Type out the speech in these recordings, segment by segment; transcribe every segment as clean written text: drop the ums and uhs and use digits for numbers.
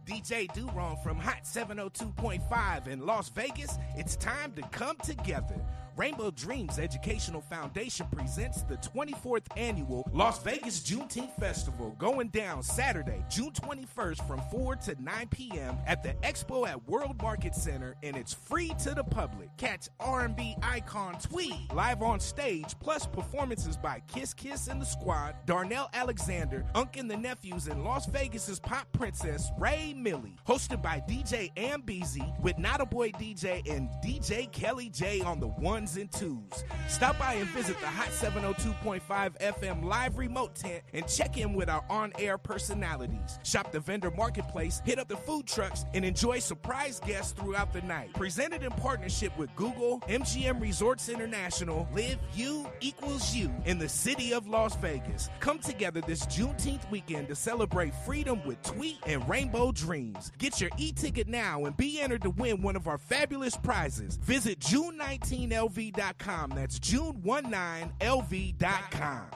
DJ Durong from Hot 702.5 in Las Vegas. It's time to come together. Rainbow Dreams Educational Foundation presents the 24th annual Las Vegas Juneteenth Festival, going down Saturday, June 21st from 4 to 9 p.m. at the Expo at World Market Center, and it's free to the public. Catch R&B icon Tweed live on stage, plus performances by Kiss Kiss and the Squad, Darnell Alexander, Unk and the Nephews, and Las Vegas's pop princess Ray Millie. Hosted by DJ Ambeezy with Not a Boy DJ and DJ Kelly J on the ones and twos. Stop by and visit the Hot 702.5 FM live remote tent and check in with our on-air personalities. Shop the vendor marketplace, hit up the food trucks, and enjoy surprise guests throughout the night. Presented in partnership with Google, MGM Resorts International, Live You Equals You in the city of Las Vegas. Come together this Juneteenth weekend to celebrate freedom with Tweet and Rainbow Dreams. Get your e-ticket now and be entered to win one of our fabulous prizes. Visit June19LV.com. That's June19LV.com.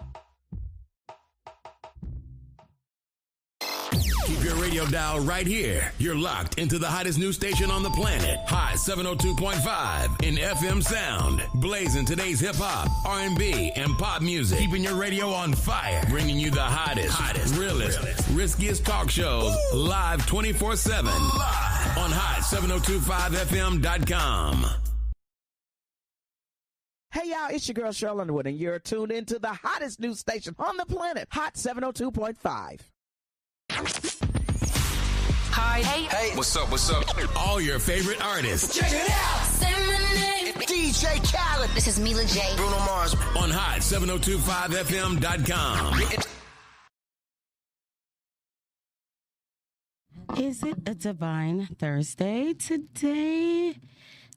Keep your radio dial right here. You're locked into the hottest news station on the planet. Hot 702.5 in FM sound. Blazing today's hip-hop, R&B, and pop music. Keeping your radio on fire. Bringing you the hottest, realest, riskiest talk shows live 24/7 on hot7025fm.com. Hey y'all, it's your girl Cheryl Underwood, and you're tuned into the hottest news station on the planet, Hot 702.5. Hi. Hey. What's up? All your favorite artists. Check it out. Say my name. DJ Khaled. This is Mila J. Bruno Mars. On hot7025fm.com. Is it a Divine Thursday today?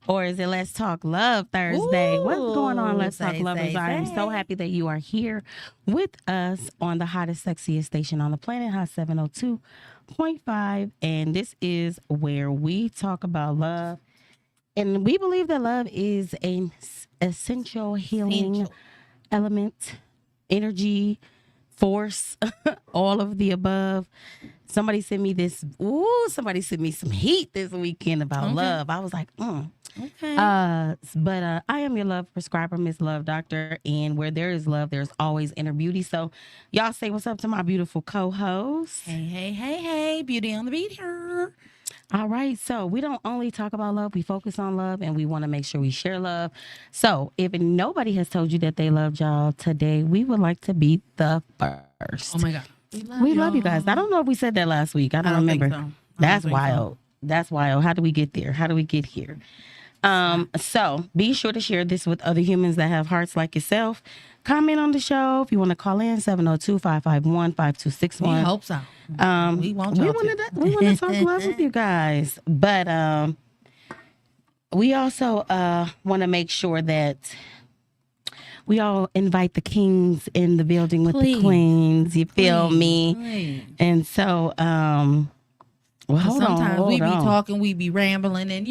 Or is it Let's Talk Love Thursday? What's going on, Let's Talk Lovers? I am so happy that you are here with us on the hottest, sexiest station on the planet, Hot 702.5. And this is where we talk about love. And we believe that love is an essential healing element, energy, force, all of the above. Somebody sent me some heat this weekend about love. I was like, Okay. But I am your love prescriber, Miss Love Doctor, and where there is love, there's always inner beauty. So y'all say what's up to my beautiful co-host. Hey, beauty on the beat here. All right, so we don't only talk about love, we focus on love, and we want to make sure we share love. So if nobody has told you that they loved y'all today, we would like to be the first. Oh my God. We love you guys. I don't know if we said that last week. I don't remember. Think so. That's wild. That's wild. How do we get there? How do we get here? So be sure to share this with other humans that have hearts like yourself. Comment on the show. If you want to call in, 702-551-5261. We hope so. We want to talk love with you guys. But we also want to make sure that we all invite the kings in the building with the queens. You feel me? Please. And so... sometimes we be talking, we be rambling, and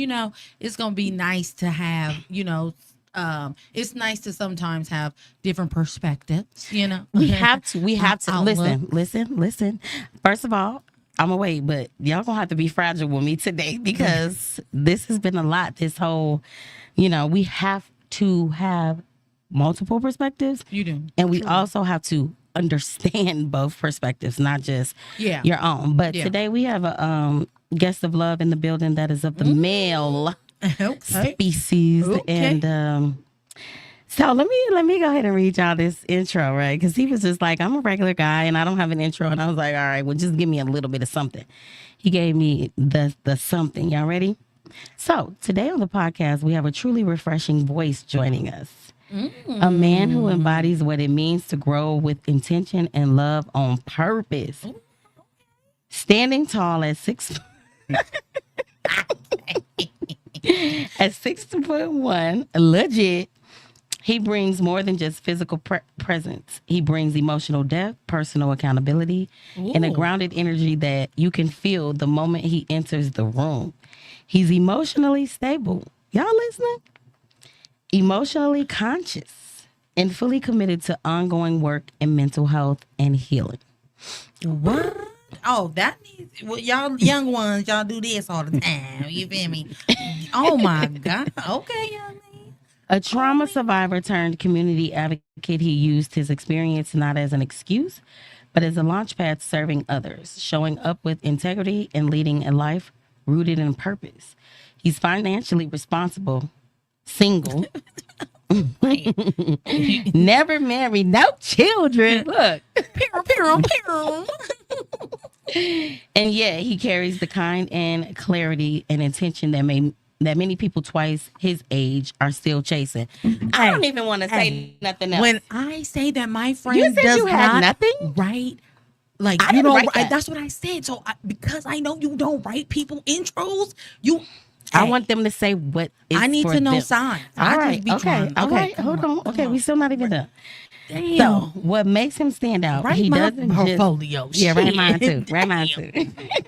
it's gonna be nice to have, it's nice to sometimes have different perspectives. We have to listen. First of all, I'm gonna wait, but y'all gonna have to be fragile with me today because this has been a lot. This whole, we have to have multiple perspectives. You do, and we also have to understand both perspectives, not just your own. But today we have a guest of love in the building that is of the male species. And so let me go ahead and read y'all this intro, right? Because he was just like, I'm a regular guy and I don't have an intro. And I was like, all right, well, just give me a little bit of something. He gave me the something. Y'all ready? So today on the podcast, we have a truly refreshing voice joining us. A man who embodies what it means to grow with intention and love on purpose. Standing tall at 6 at 6'1", legit. He brings more than just physical presence. He brings emotional depth, personal accountability, and a grounded energy that you can feel the moment he enters the room. He's emotionally stable. Y'all listening? Emotionally conscious and fully committed to ongoing work in mental health and healing. What? Oh, that needs. Well, y'all young ones, y'all do this all the time. You feel me? Oh my God. Okay, young man. A trauma survivor turned community advocate, he used his experience not as an excuse, but as a launchpad serving others, showing up with integrity and leading a life rooted in purpose. He's financially responsible, single, never married, no children. Look. And yet he carries the kind and clarity and intention that many people twice his age are still chasing. I don't even want to say nothing else. When I say that my friend You said does you had not nothing? write, like I you didn't don't write write, that. that's what I said. So because I know you don't write people intros, I want them to say what is I need for to know them. signs. All I right, just be okay, trying. all right, come hold on. Okay, come we still not even done. Damn. So what makes him stand out? Write he my doesn't just portfolio. yeah, write Shit. mine too. Write mine too.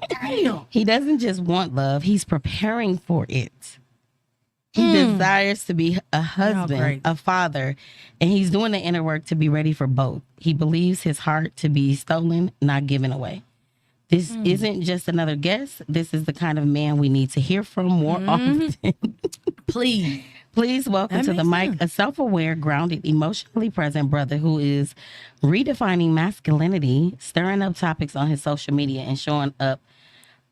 Damn. He doesn't just want love; he's preparing for it. He desires to be a husband, great. a father, and he's doing the inner work to be ready for both. He believes his heart to be stolen, not given away. This isn't just another guest. This is the kind of man we need to hear from more often. Please. Please welcome That to the makes mic a self-aware, grounded, emotionally present brother who is redefining masculinity, stirring up topics on his social media, and showing up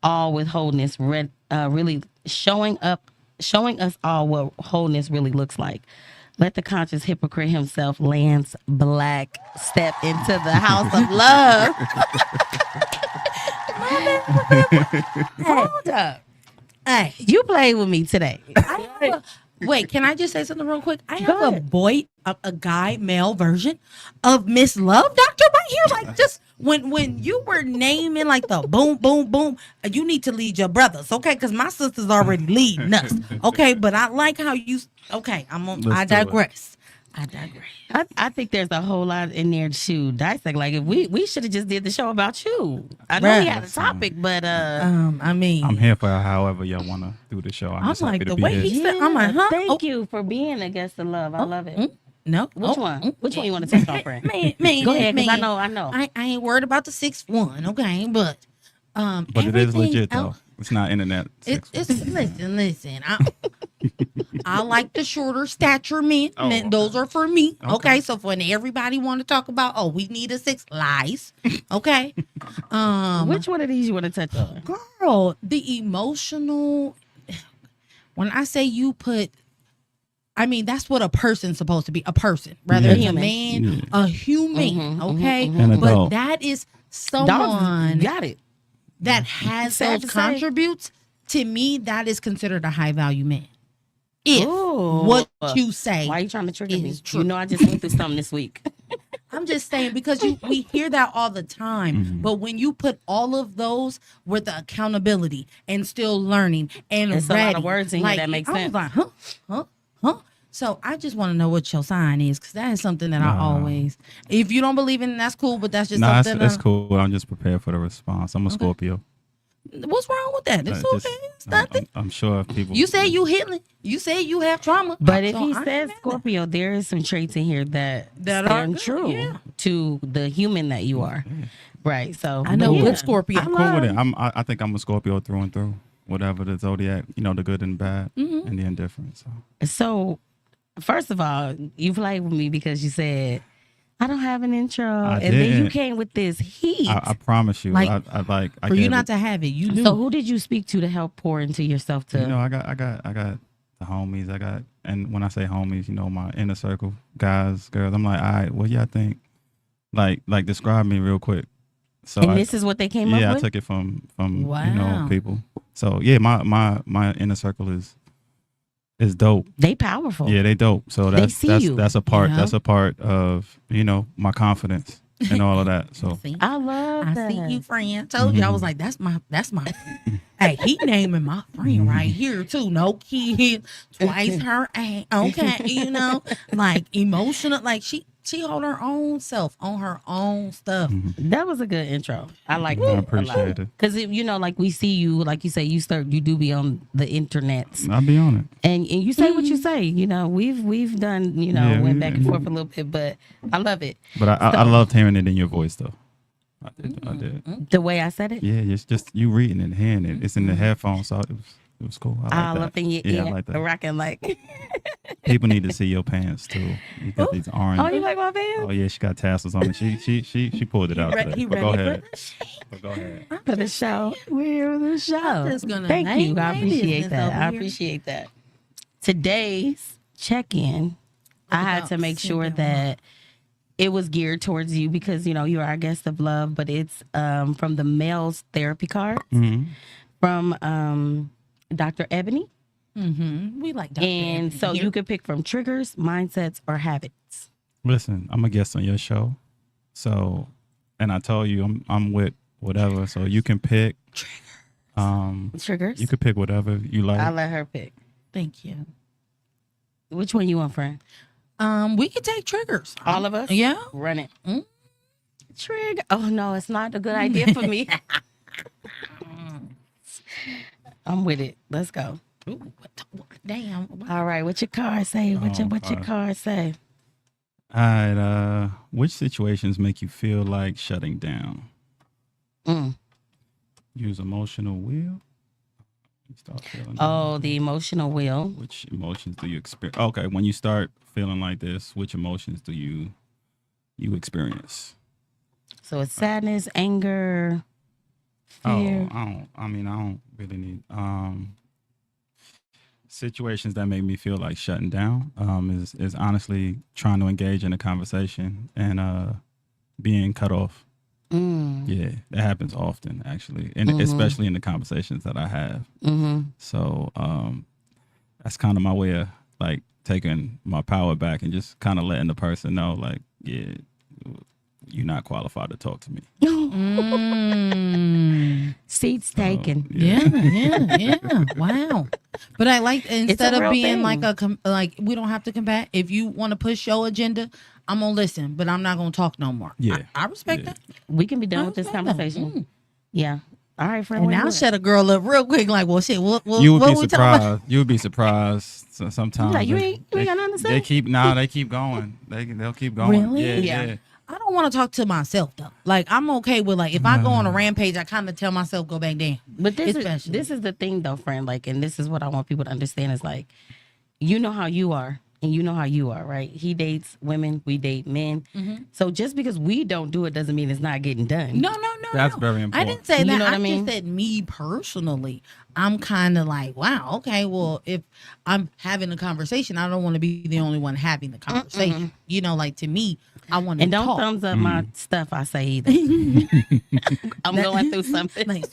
all with wholeness. Really showing us all what wholeness really looks like. Let the conscious hypocrite himself, Lance Black, step into the house of love. Hold up. Hey, You played with me today. wait, can I just say something real quick? I Go have ahead. a guy, male version of Miss Love Doctor right here. Like just when you were naming like the boom, boom, boom, you need to lead your brothers, okay? Because my sister's already leading us, okay? But I like how you. Okay, I digress. I digress. I think there's a whole lot in there to dissect. Like if we should have just did the show about you. I know we had a topic, but I mean, I'm here for however y'all want to do the show. I'm just like, happy to the be way here. he said, I'm like, huh? Thank Oh. you for being a guest of love. I love it. No, Which one? Which one you want to take off, friend? Man, Go ahead, because I man. know. I ain't worried about the 6'1", okay? But But it is everything legit though. else- It's not internet. It's listen. I like the shorter stature men. Oh, and those are for me. Okay. Okay. So when everybody want to talk about, we need a 6 lies. Okay. Which one of these you want to touch on? Girl, the emotional. When I say you put, I mean that's what a person's supposed to be. A person, rather Yeah. it's a Human. man, a human. Okay. An But adult. that is Dogs someone got it. that has Sad those to say. contributes. To me, that is considered a high value man. If Ooh. what you say, Why are you trying to trigger me? is true. You know I just went through something this week. I'm just saying because we hear that all the time. But when you put all of those with the accountability and still learning and There's a ready, lot of words in here that make I was sense. like, huh. So I just want to know what your sign is because that is something that I always. If you don't believe in it, that's cool. But that's just Nah, something. it's cool. I'm just prepared for the response. I'm a Scorpio. What's wrong with that? It's Just- okay. It's nothing. I'm sure if people. You say you healing. You say you have trauma. But if So he I ain't says mad at Scorpio, there is some traits in here that That are stand good, true yeah. to the human that you are. Right. So I know yeah. good Scorpio. I'm cool with it. I think I'm a Scorpio through and through. Whatever the zodiac, the good and bad and the indifferent. So So, first of all, you played with me because you said, I don't have an intro. I And then you didn't. came with this heat. I promise you, Like, I For you gave not it- to have it, you knew. So who did you speak to help pour into yourself to? I got the homies. And when I say homies, my inner circle, guys, girls. I'm like, all right, what y'all think? Like describe me real quick. So and this is what they came up I with? took it from Wow. people. So yeah, my inner circle is dope. They powerful. Yeah, they dope. So They that's see you. that's a part Yeah. that's a part of my confidence and all of that. So See? I love I that. see you, friend. Told you I was like, that's my. Hey, he naming my friend right here too. No kid, twice her age. Okay, like emotional. Like she hold her own self on her own stuff. That was a good intro. I like I that. appreciate it. Because like we see you, like you say, you do be on the internet, I'll be on it. and you say what you say. We've done Yeah, went back and forth a little bit, but I love it. But I loved hearing it in your voice though. I did. The way I said it? Yeah, it's just you reading it, hearing it. It's in the headphones, so it was cool. I like All that. up in your yeah, ear, I like that. rocking like. People need to see your pants too. You got these orange. Oh, you like my pants? Oh yeah, she got tassels on it. She pulled it out. Today. But go ahead. But go ahead. For the show. We're the show. just gonna Thank name you. I my appreciate business that. over I here. appreciate that. Today's check-in, I had to make sure that it was geared towards you because, you know, you're our guest of love, but it's from the male's therapy card from Dr. Ebony. We like Dr. And Ebony so here. you could pick from triggers, mindsets, or habits. Listen, I'm a guest on your show, so, and I told you I'm with whatever, so you can pick. Triggers? You could pick whatever you like. I'll let her pick. Thank you. Which one you want, friend? We could take triggers. All of us? Yeah. Run it. Trigger. Oh, no, it's not a good idea for me. I'm with it. Let's go. Ooh, damn. All right. What your card say? What your card say? All right. Which situations make you feel like shutting down? Use emotional will. You start feeling. Oh, the emotional will. Which emotions do you experience? Okay, when you start feeling like this, which emotions do you experience? So it's sadness, anger, fear. Oh, I don't really need situations that make me feel like shutting down. Is honestly trying to engage in a conversation and being cut off. Yeah, that happens often actually, and especially in the conversations that I have. So that's kind of my way of like taking my power back and just kind of letting the person know, like, yeah, you're not qualified to talk to me. Seats taken. Yeah. Wow. But I like instead of real being thing. like we don't have to combat. If you want to push your agenda, I'm gonna listen, but I'm not gonna talk no more. Yeah. I respect that. We can be done with this respect that. conversation. Yeah. All right, friend. And what now you shut a girl up real quick. Like, well, shit. What You would what be we talking about? surprised. You would be surprised. So sometimes Like, you ain't got nothing to say? They keep going. They'll keep going. Really? Yeah. I don't want to talk to myself though. Like, I'm okay with like if I go on a rampage, I kind of tell myself go back down. But this Especially. is the thing though, friend. Like, and this is what I want people to understand is like, you know how you are and you know how you are, right? He dates women, we date men. So just because we don't do it doesn't mean it's not getting done. No. That's very I important. didn't say You that. know what I I mean? just said me personally. I'm kind of like, wow, okay, well, if I'm having a conversation, I don't want to be the only one having the conversation. You know, like to me, I want to And don't talk. thumbs up my stuff I say either. I'm going through something. Like,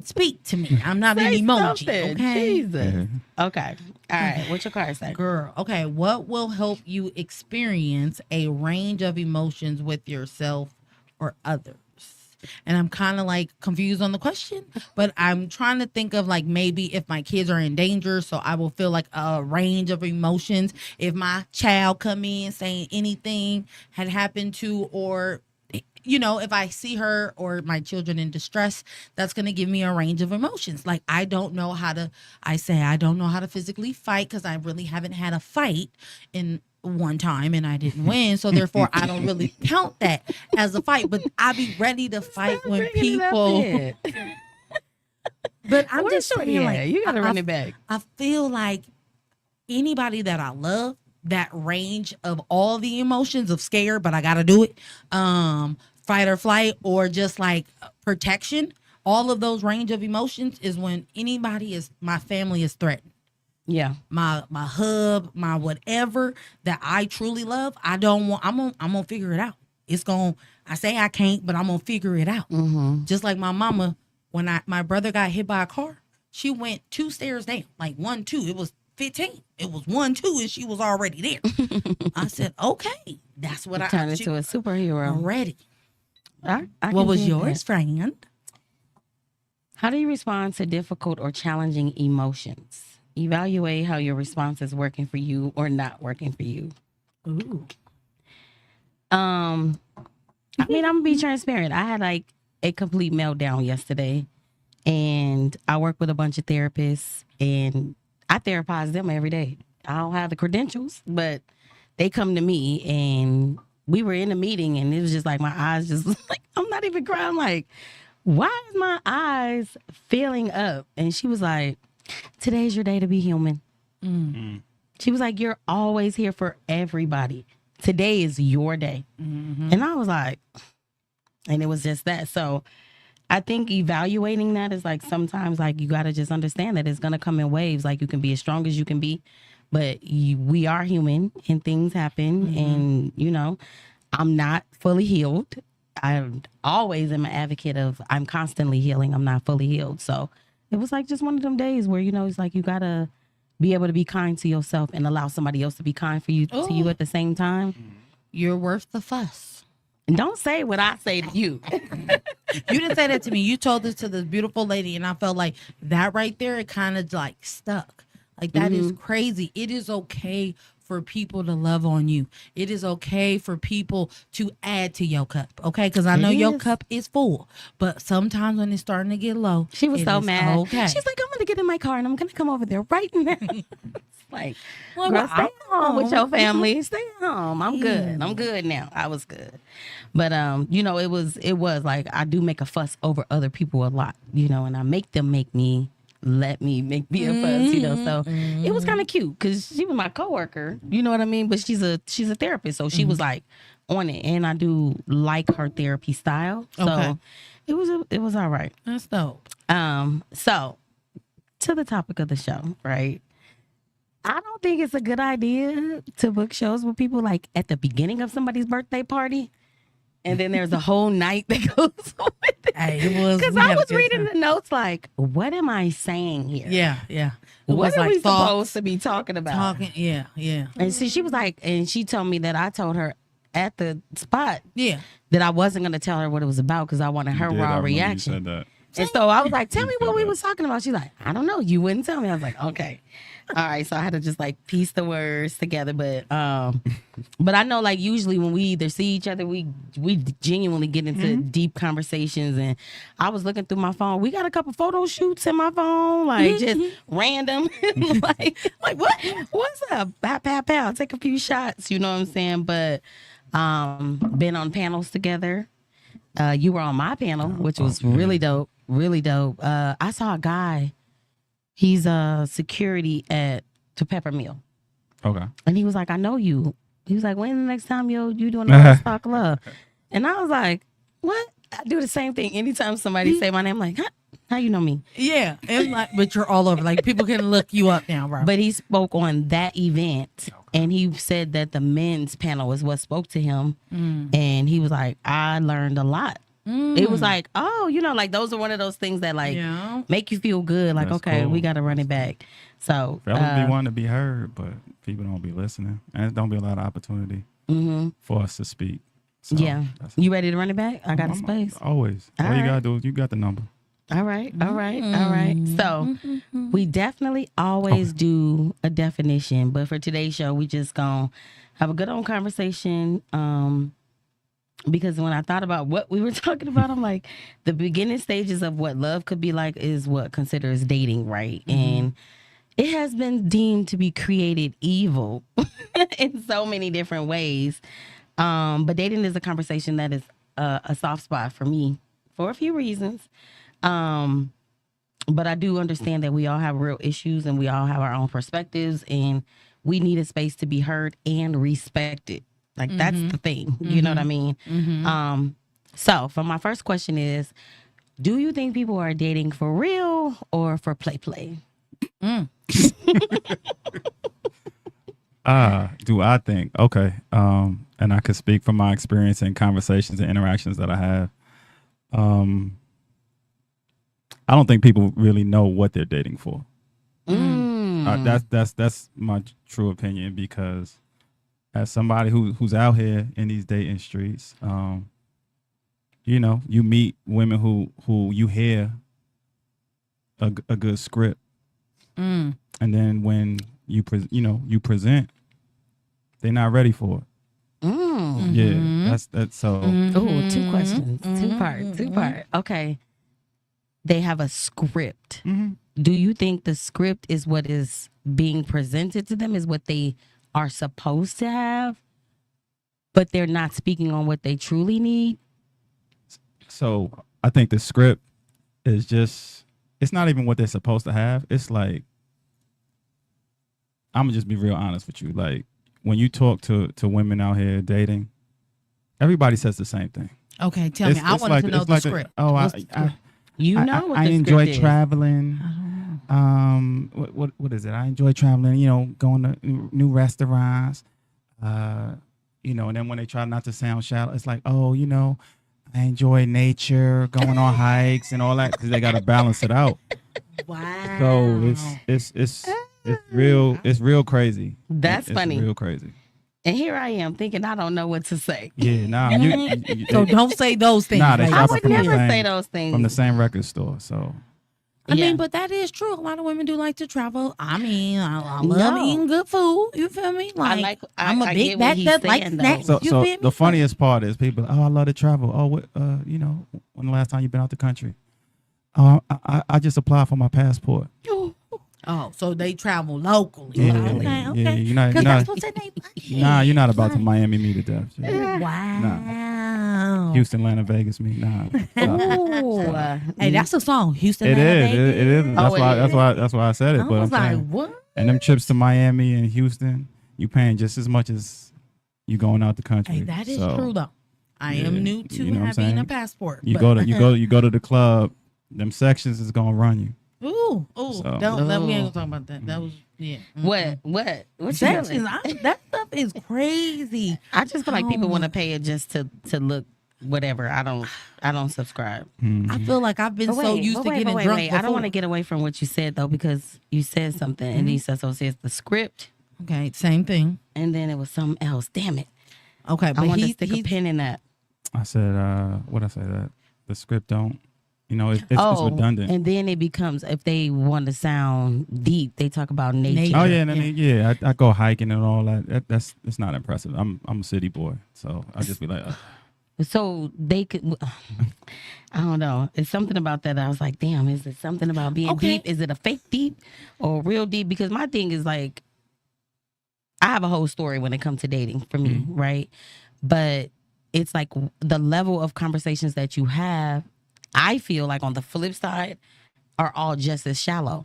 speak to me. I'm not an Say emoji. something. Okay, Jesus. Okay. All right. What's your card say? girl. Okay, what will help you experience a range of emotions with yourself or others? And I'm kind of like confused on the question, but I'm trying to think of like maybe if my kids are in danger, so I will feel like a range of emotions. If my child come in saying anything had happened to, or you know, if I see her or my children in distress, that's going to give me a range of emotions. Like, I don't know how to physically fight because I really haven't had a fight in one time and I didn't win. So therefore, I don't really count that as a fight, but I be ready to fight when people. But I'm Where's just saying, Shorty like, at? You gotta run it back. I feel like anybody that I love, that range of all the emotions of scared, but I gotta do it, fight or flight, or just like protection, all of those range of emotions is when my family is threatened. Yeah. My hub, my whatever that I truly love, I'm gonna figure it out. I say I can't, but I'm gonna figure it out. Just like my mama, when my brother got hit by a car, she went 2 stairs down, like 1, 2. It was 15. It was 1, 2, and she was already there. I said, okay, that's what Turn into a superhero. already. I What can was dig yours, that. friend? How do you respond to difficult or challenging emotions? Evaluate how your response is working for you or not working for you. Ooh. I mean, I'm gonna be transparent. I had like a complete meltdown yesterday, and I work with a bunch of therapists, and I therapize them every day. I don't have the credentials, but they come to me, and we were in a meeting and it was just like my eyes just like, I'm not even crying. I'm like, why is my eyes filling up? And she was like, today's your day to be human. She was like, you're always here for everybody. Today is your day. And I was like, and it was just that. So I think evaluating that is like sometimes like you got to just understand that it's going to come in waves. Like you can be as strong as you can be, but we are human and things happen. And, you know, I'm not fully healed. I always am an advocate of I'm constantly healing. I'm not fully healed. So it was like just one of them days where, you know, it's like you got to be able to be kind to yourself and allow somebody else to be kind for you to you at the same time. You're worth the fuss. And don't say what I say to you. You didn't say that to me. You told this to this beautiful lady, and I felt like that right there, it kind of like stuck. Like that is crazy. It is okay for people to love on you. It is okay for people to add to your cup, okay? Because I know your cup is full, but sometimes when it's starting to get low, she was so mad. Okay. She's like, I'm going to get in my car and I'm going to come over there right now. It's like, Well, girl, stay home with your family. Stay home. I'm good. Yeah. I'm good now. I was good. But, you know, it was like I do make a fuss over other people a lot, you know, and I make them make me let me make me a fuss, you know. So it was kind of cute because she was my coworker, you know what I mean? But she's a therapist, so she was like on it, and I do like her therapy style. So it was all right. That's dope. So to the topic of the show, right? I don't think it's a good idea to book shows with people like at the beginning of somebody's birthday party. And then there's a whole night that goes with it. Hey, it was because I was reading the notes like, what am I saying here? Yeah. What are we supposed to be talking about? Yeah. And see, she was like, and she told me that I told her at the spot that I wasn't going to tell her what it was about because I wanted her raw reaction. You said that. And so I was like, tell me what we was talking about. She's like, I don't know. You wouldn't tell me. I was like, okay. All right. So I had to just like piece the words together. But I know like usually when we either see each other, we genuinely get into deep conversations. And I was looking through my phone. We got a couple photo shoots in my phone, like just random. like what? What's up? Pow. Take a few shots. You know what I'm saying? But been on panels together. You were on my panel, which was really dope. Really dope. I saw a guy. He's security at the Pepper Mill. Okay. And he was like, I know you. He was like, when the next time you doing a stock love? And I was like, what? I do the same thing. Anytime somebody say my name, I'm like, how you know me? Yeah. And like, but you're all over. Like people can look you up now, bro. But he spoke on that event and he said that the men's panel was what spoke to him. And he was like, I learned a lot. It was like, oh, you know, like those are one of those things that like make you feel good. Like, That's okay, cool. we got to run it back. So Fellas be wanting to be heard, but people don't be listening. And it don't be a lot of opportunity for us to speak. So yeah. You ready to run it back? I got a space. Always. All you got to do is you got the number. All right. So we definitely always do a definition. But for today's show, we just going to have a good old conversation. Because when I thought about what we were talking about, I'm like, the beginning stages of what love could be like is what considers dating, right? And it has been deemed to be created evil in so many different ways. But dating is a conversation that is a soft spot for me for a few reasons. But I do understand that we all have real issues and we all have our own perspectives and we need a space to be heard and respected. Like, that's the thing. You know what I mean? So, for my first question is, do you think people are dating for real or for play? Do I think? Okay. And I could speak from my experience and conversations and interactions that I have. I don't think people really know what they're dating for. That's my true opinion because as somebody who's out here in these dating streets, you know, you meet women who you hear a good script, and then when you present, they're not ready for it. Yeah, that's so. Oh, two questions, two part. Okay, they have a script. Do you think the script is what is being presented to them? Is what they are supposed to have? but they're not speaking on what they truly need. So I think the script is just, it's not even what they're supposed to have. It's like, I'm gonna just be real honest with you. Like when you talk to women out here dating, everybody says the same thing. Okay, tell me. I want to know the script. I enjoy traveling. What is it? I enjoy traveling. You know, going to new restaurants. You know, and then when they try not to sound shallow, it's like, oh, you know, I enjoy nature, going on hikes and all that, because they got to balance it out. Wow. So it's real crazy. That's funny. It's real crazy. And here I am thinking I don't know what to say. Yeah, nah. So don't say those things. Nah, they I shop would from the never same- say those things. from the same record store. So I Yeah. mean, but that is true. A lot of women do like to travel. I mean, I love No. eating good food. You feel me? I'm a I big get what back he's that like saying, though. snacks. So, You so feel me? the funniest part is people, oh, I love to travel. Oh, what, you know, when the last time you've been out the country? Oh, I just applied for my passport. Oh, so they travel locally. Yeah, Okay. yeah, you're not, Because that's what they like. nah, you're not about to Miami me to death. Wow. Houston, Atlanta, Vegas me, nah. Ooh. Hey, that's a song. Houston. It Atlanta, is, Vegas. it is. Oh, it is. That's why I said it. I But was I'm like, saying, what? and them trips to Miami and Houston, you paying just as much as you going out the country. Hey, that is So, true though. I am yeah, new to you know what I'm having a saying? passport. You but- go to the club, them sections is gonna run you. Ooh, So- don't. We ain't gonna talk about that. That was What you sections. doing? That stuff is crazy. I just feel like people Oh. want to pay it just to look whatever. I don't subscribe. Mm-hmm. I feel like I've been so used to getting drunk. I don't want to get away from what you said though, because you said something and then you said, so it says the script Okay, same thing. and then it was something else. Damn it. Okay, I but want to he, stick a pin in that. I said, what I say that the script don't, you know, it's redundant. And then it becomes, if they want to sound deep, they talk about nature. Oh yeah, and then, I go hiking and all that. That's it's not impressive. I'm a city boy, so I just be like, So they could, I don't know. It's something about that. I was like, damn, is it something about being deep? Is it a fake deep or real deep? Because my thing is like, I have a whole story when it comes to dating for me, right? But it's like the level of conversations that you have, I feel like on the flip side, are all just as shallow.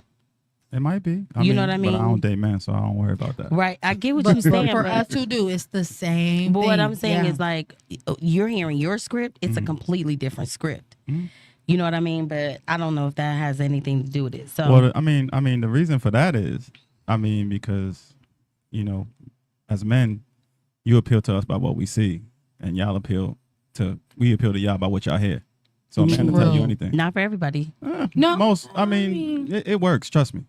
it might be. You know what I But I mean? don't date men, so I don't worry about that. Right. I get what But you're saying. for but- us who do, it's the same. But what thing. I'm saying Yeah. is like, you're hearing your script, it's a completely different script. You know what I mean? But I don't know if that has anything to do with it. So Well, I mean, the reason for that is, because, you know, as men, you appeal to us by what we see, and we appeal to y'all by what y'all hear. So a man to tell you anything. not for everybody. No, Most, it works. Trust me.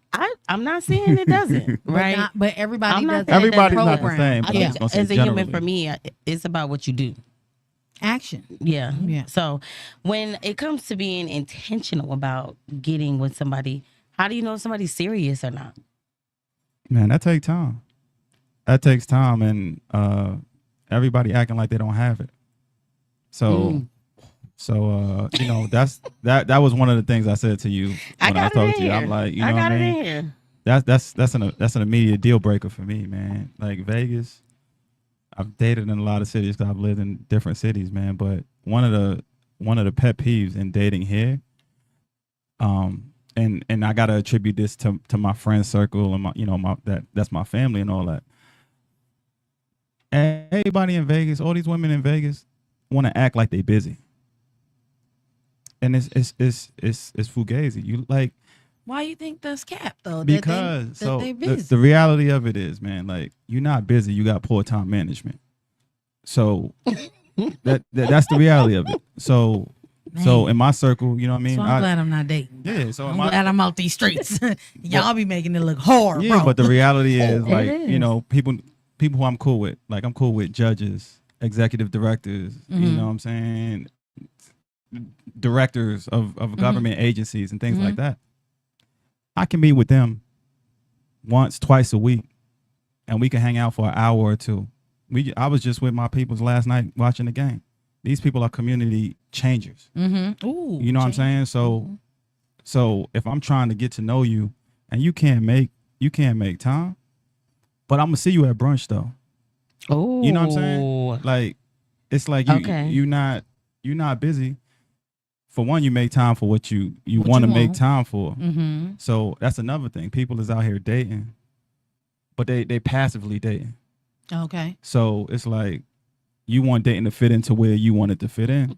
I'm not saying it doesn't, right? But everybody I'm not does. saying that Everybody's not the program. same. I But think I'm just gonna say as a human, generally. for me, it's about what you do. Action. Yeah. Yeah. So when it comes to being intentional about getting with somebody, how do you know if somebody's serious or not? Man, that takes time. That takes time, and everybody acting like they don't have it. So, you know, that was one of the things I said to you when I was talking to you. I'm like, you know I what got I it mean? in here. That's an immediate deal breaker for me, man. Like Vegas, I've dated in a lot of cities because I've lived in different cities, man. But one of the pet peeves in dating here, and I gotta attribute this to my friend circle and that's my family and all that. Everybody in Vegas, all these women in Vegas, want to act like they busy, and it's fugazi. You like. Why you think that's cap though? Because that they busy. the reality of it is, man, like you're not busy, you got poor time management. So that's the reality of it. So in my circle, you know what I mean? So I'm glad I'm not dating. Yeah, so I'm glad I'm out these streets. Y'all be making it look hard, yeah, bro. but the reality is, like, is. you know, people who I'm cool with, like I'm cool with judges, executive directors, you know what I'm saying? Directors of government agencies and things like that. I can meet with them once, twice a week, and we can hang out for an hour or two. I was just with my peoples last night watching the game. These people are community changers. Ooh, You know what I'm saying? So if I'm trying to get to know you and you can't make time, but I'm gonna see you at brunch though. Oh, You know what I'm saying? Like, it's like you Okay. you're not busy. For one, you make time for what you What want to you make want. time for. Mm-hmm. So that's another thing. People is out here dating, but they passively dating. Okay. So it's like you want dating to fit into where you want it to fit in.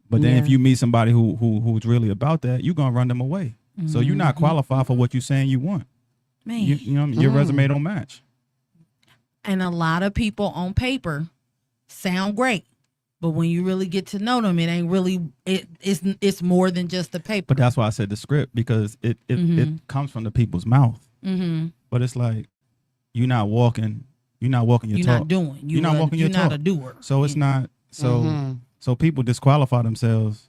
But then if Yeah. you meet somebody who's really about that, you're gonna run them away. So you're not qualified for what you're saying you want. Man. You know what I mean? Your resume don't match. And a lot of people on paper sound great, but when you really get to know them, it ain't really. It's more than just the paper. But that's why I said the script, because it comes from the people's mouth. Mm-hmm. But it's like you're not walking your You're talk. not doing. You're not walking your You're not talk. a doer. So it's not so Mm-hmm. so people disqualify themselves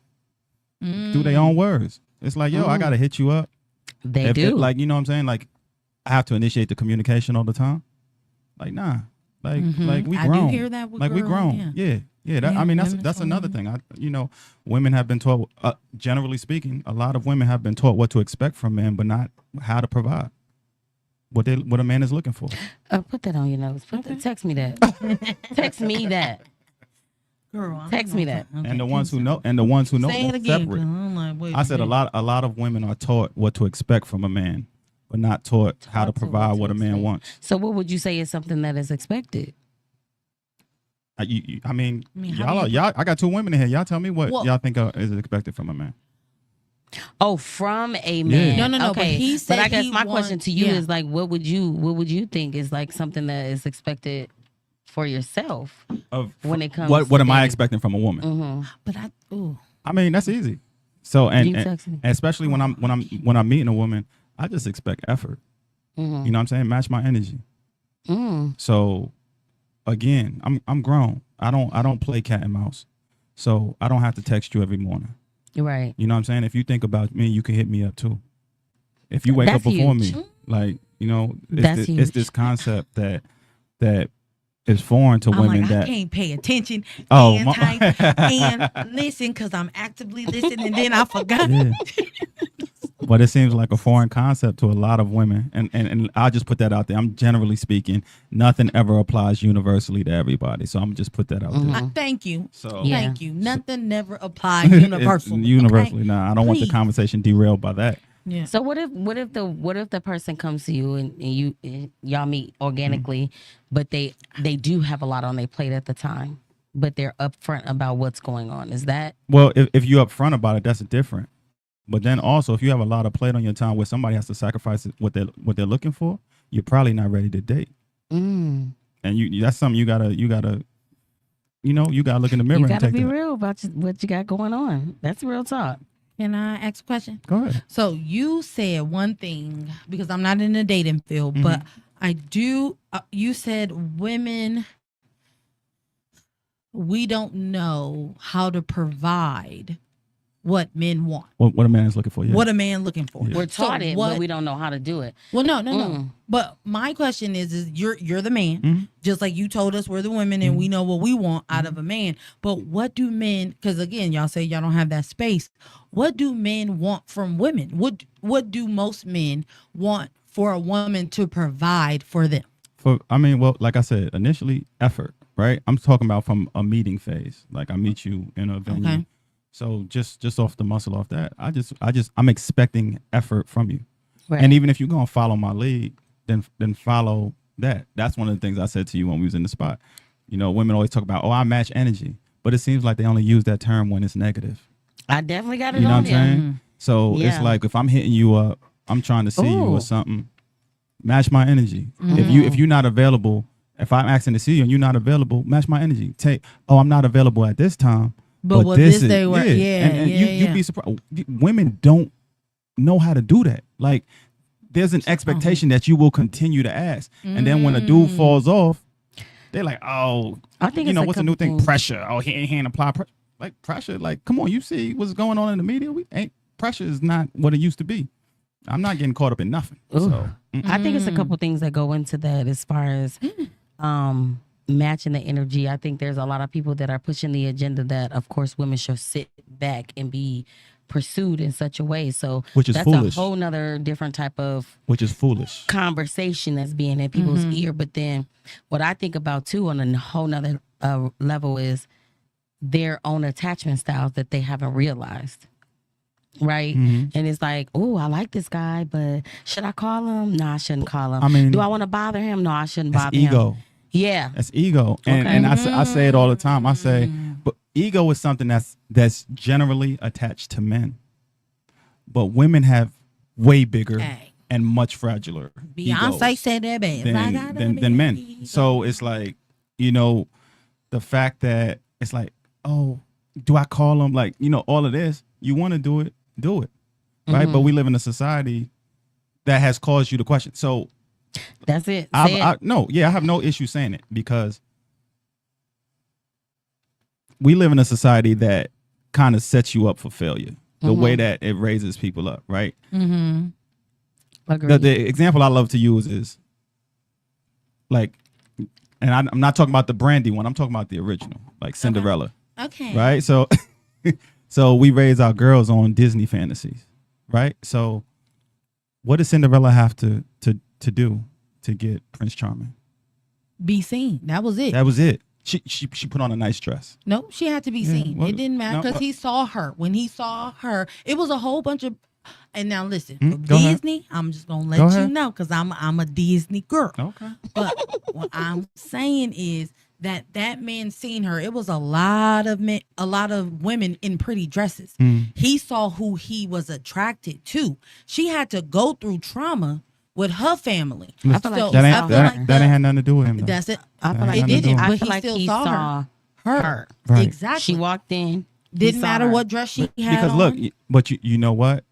through their own words. It's like, yo, I gotta hit you up. They do. Like, you know what I'm saying? Like, I have to initiate the communication all the time. Like, nah. Like we I do grown. hear that with like we girls, grown. yeah. Yeah. Yeah, I mean, women that's too. another thing. Women have been taught. Generally speaking, a lot of women have been taught what to expect from men, but not how to provide what a man is looking for. Put that on your nose. Text me that. Text me that. Girl, I Text don't me know. that. Okay. And the ones who know, Say it that's again. separate. 'Cause I'm like, wait I said a minute. lot of women are taught what to expect from a man, but not taught how to provide what a man wants. So what would you say is something that is expected? I mean, how do you- y'all. I got two women in here. Y'all tell me what Well- y'all think is expected from a man. Oh, from a man. No, no, but Okay. he said I guess he my question want- to you yeah. is like, what would you think is like something that is expected for yourself when it comes? What to am I dating? expecting from a woman? Mm-hmm. But I mean, that's easy. So You and text me. especially when I'm meeting a woman, I just expect effort. Mm-hmm. You know what I'm saying? Match my energy. Mm. So again, I'm grown. I don't play cat and mouse. So I don't have to text you every morning. Right. You know what I'm saying? If you think about me, you can hit me up too. If you wake That's up before huge. me, like, you know, That's it's huge. this concept that is foreign to I'm women like, that I can't pay attention Oh, and my- type and listen because I'm actively listening and then I forgot. Yeah. But it seems like a foreign concept to a lot of women. And I'll just put that out there. I'm generally speaking, nothing ever applies universally to everybody. So I'm just put that out there. Thank you. So Yeah. Thank you. Nothing never applies universally. It's universally. okay? Nah, I don't want the Please. conversation derailed by that. Yeah. So what if the person comes to you and y'all meet organically, but they do have a lot on their plate at the time, but they're upfront about what's going on? Is that Well, if you're upfront about it, that's different. But then also, if you have a lot of plate on your time where somebody has to sacrifice what they're looking for, you're probably not ready to date. mm, And that's something you gotta you gotta look in the mirror you and gotta take be that. real about what you got going on? That's real talk. Can I ask a question? Go ahead. So you said one thing, because I'm not in the dating field, but I do. You said women, we don't know how to provide what men want. What a man is looking for. Yeah. What a man looking for. We're So taught it, what- but we don't know how to do it. Well, no. But my question is you're the man, just like you told us we're the women and we know what we want out of a man. But what do men? Because again, y'all say y'all don't have that space. What do men want from women? What do most men want for a woman to provide for them? Like I said, initially effort, right? I'm talking about from a meeting phase. Like I meet you in a venue. Okay. So just off the muscle off that, I'm expecting effort from you. Right. And even if you're gonna follow my lead, then follow that. That's one of the things I said to you when we was in the spot. You know, women always talk about, I match energy, but it seems like they only use that term when it's negative. I definitely got it You know on what I'm there. saying? So Yeah. it's like if I'm hitting you up, I'm trying to see you Ooh. or something. Match my energy. If you're not available, if I'm asking to see you and you're not available, match my energy. I'm not available at this time. But what this day work? Yeah, and yeah, you'd be surprised. Women don't know how to do that. Like there's an expectation that you will continue to ask, and then when a dude falls off, they're like, "Oh, I think you it's know a what's the new couple thing? things. Pressure. Oh, he ain't apply pressure. Like pressure. Like, come on, you see what's going on in the media? Pressure is not what it used to be. I'm not getting caught up in nothing. Ooh. So I think it's a couple things that go into that as far as matching the energy. I think there's a lot of people that are pushing the agenda that, of course, women should sit back and be pursued in such a way. So Which is that's foolish. a whole nother different type of Which is foolish. conversation that's being in people's ear. But then what I think about too on a whole nother level is their own attachment styles that they haven't realized. Right. And it's like, oh, I like this guy, but should I call him? No, I shouldn't call him. I mean, do I want to bother him? No, I shouldn't That's bother ego. him. Yeah. That's ego. And I say it all the time. I say, but ego is something that's generally attached to men. But women have way bigger and much fragiler Beyonce egos said that bad. than men. So it's like, the fact that it's like, oh, do I call him? Like, all of this, you want to do it, right? But we live in a society that has caused you to question. So that's it. I have no issue saying it because we live in a society that kind of sets you up for failure. The way that it raises people up, right? The example I love to use is like, and I'm not talking about the brandy one. I'm talking about the original, like Cinderella. Okay. Right. So, so we raise our girls on Disney fantasies, right? So, what does Cinderella have to do to get Prince Charming? Be seen. That was it. That was it. She put on a nice dress. No, she had to be seen. It didn't matter because he saw her. When he saw her, it was a whole bunch of. And now listen, Disney. I'm just gonna let you know because I'm a Disney girl. Okay. But what I'm saying is that man seen her. It was a lot of men, a lot of women in pretty dresses. He saw who he was attracted to. She had to go through trauma with her family. I feel like that ain't had nothing to do with him. Though. That's it. I feel like it didn't. I But feel he like still he saw her. Right. Exactly. She walked in. Didn't matter what dress she had because on. look, but you know what?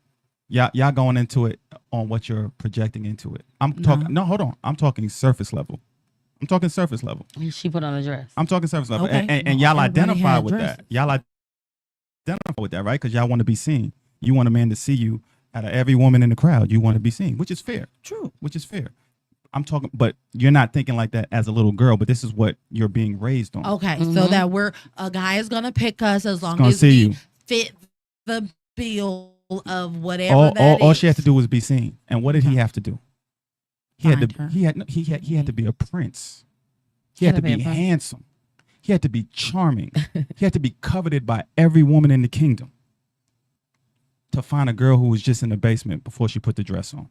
Y'all going into it on what you're projecting into it. I'm talking. No, hold on. I'm talking surface level. I'm talking surface level. She put on a dress. I'm talking surface level, Okay. and y'all Everybody identify had with dresses. that. Y'all identify with that, right? Because y'all want to be seen. You want a man to see you. Out of every woman in the crowd, you want to be seen, which is fair. True. Which is fair. I'm talking, but you're not thinking like that as a little girl. But this is what you're being raised on. Okay, so that a guy is gonna pick us as long as see we you. fit the bill of whatever All she had to do was be seen. And what did he have to do? He Find had to. her. He had to be a prince. He had to be handsome. He had to be charming. He had to be coveted by every woman in the kingdom. To find a girl who was just in the basement before she put the dress on.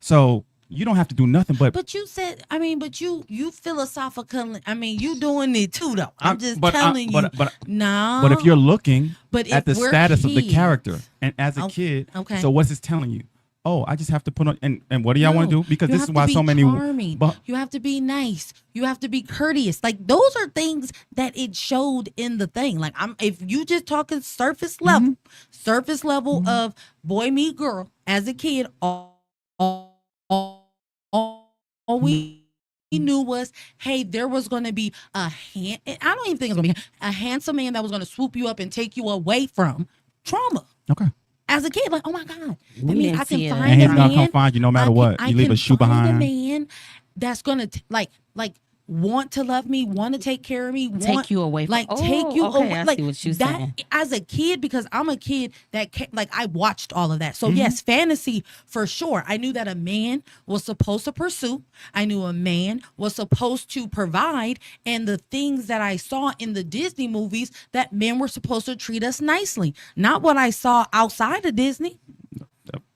So you don't have to do nothing but you said, but you philosophical. You doing it too, though. I'm just telling you. No. But if you're looking But at the if we're status of the kids- character, and as a kid, okay. so what's this telling you? Oh, I just have to put on, and what do y'all want to do? Because you this have is to why be so many. charming. But you have to be nice. You have to be courteous. Like those are things that it showed in the thing. Like if you just talking surface level of boy meet girl as a kid, all we knew was, hey, there was going to be I don't even think it's going to be a handsome man that was going to swoop you up and take you away from trauma. okay. As a kid, like, oh my God, that We means didn't I can see it. find And a he's gonna man. come find you no matter what. You leave a shoe behind. A man that's gonna like want to love me, want to take care of me, Take you away from- take you okay, away. I Like see what you're that saying. as a kid, because I'm a kid that I watched all of that. So yes, fantasy for sure. I knew that a man was supposed to pursue. I knew a man was supposed to provide, and the things that I saw in the Disney movies that men were supposed to treat us nicely. Not what I saw outside of Disney.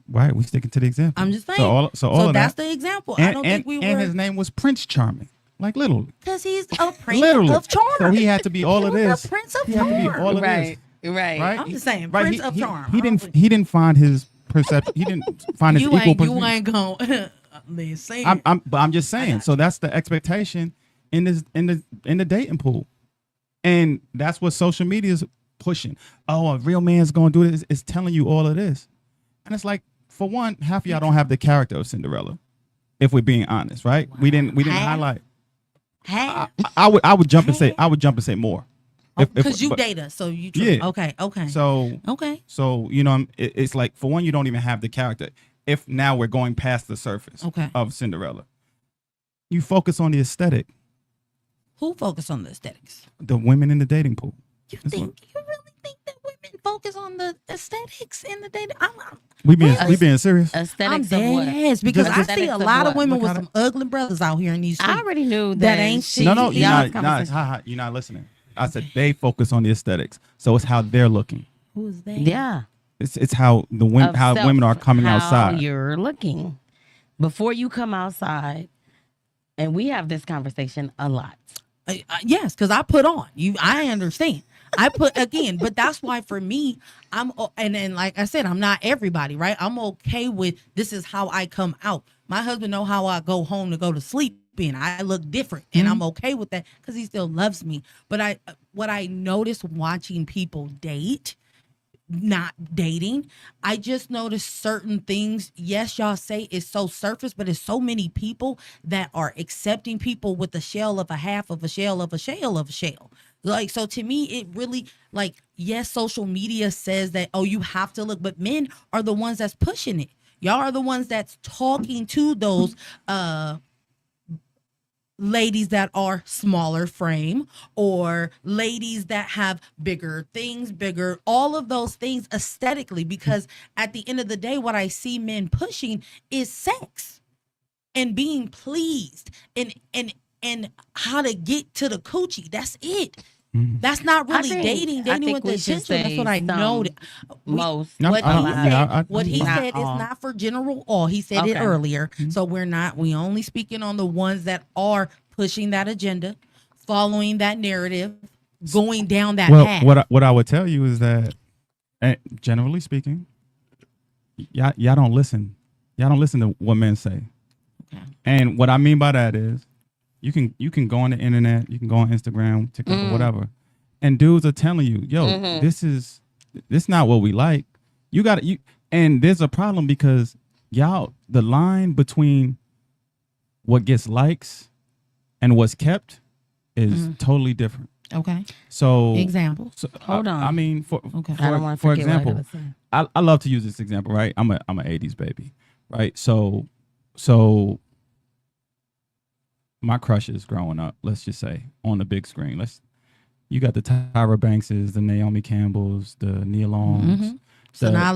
Right, we sticking to the example. I'm just saying. So all of that's that. the example. And, I don't think we were. And his name was Prince Charming, like literally. Because he's a prince Literally. of charm. So he had to be all of He was this. a prince of He had to be charm. all of Right. this. Right. Right. I'm just saying, Right. prince of charm. He didn't find his perception. He didn't find his You equal ain't position. going. Listen. But I'm just saying. So that's the expectation in the dating pool, and that's what social media is pushing. Oh, a real man's gonna do this. It's telling you all of this, and it's like, for one, half of y'all don't have the character of Cinderella. If we're being honest, right? We didn't highlight. Hey, I would jump and say more. because you date us, so you. Yeah. Okay. So Okay. So it's like, for one, you don't even have the character. If now we're going past the surface of Cinderella, you focus on the aesthetic. Who focus on the aesthetics? The women in the dating pool. You really think that women focus on the aesthetics in the dating. We being serious. I'm Aesthetics of what? dead because I see Aesthetics a of lot of what? women What with kind some ugly brothers out here in these streets. I already knew that ain't shit. No, you're y'all's not. conversation. You're not listening. I said they focus on the aesthetics, so it's how they're looking. Who's that? Yeah. It's how the women Of how self, women are coming how outside. you're looking before you come outside, and we have this conversation a lot. Yes, because I put on you. I understand. I put again, but that's why for me, and then like I said, I'm not everybody, right? I'm okay with this is how I come out. My husband know how I go home to go to sleep, and I look different, and I'm okay with that because he still loves me. But what I noticed watching people date, not dating, I just noticed certain things. Yes, y'all say it's so surface, but it's so many people that are accepting people with a shell of a half of a shell of a shell of a shell. Like, so to me, it really, like, yes, social media says that, oh, you have to look, but men are the ones that's pushing it. Y'all are the ones that's talking to those ladies that are smaller frame, or ladies that have bigger things, all of those things aesthetically, because at the end of the day, what I see men pushing is sex and being pleased and how to get to the coochie. That's it. That's not really dating with the attention. That's what I know. Most. What he said is not for general all. He said it earlier. So we only speaking on the ones that are pushing that agenda, following that narrative, going down that path. What I would tell you is that, generally speaking, y'all don't listen. Y'all don't listen to what men say. Okay. And what I mean by that is, you can go on the internet, you can go on Instagram, TikTok, whatever, and dudes are telling you, yo, this is not what we like. And there's a problem because y'all, the line between what gets likes and what's kept is totally different. Okay. So example. So, hold on. I mean, for example, I love to use this example, right? I'm a 80s baby, right? So my crushes growing up, let's just say, on the big screen. You got the Tyra Bankses, the Naomi Campbells, the Nia Longs, Sanaa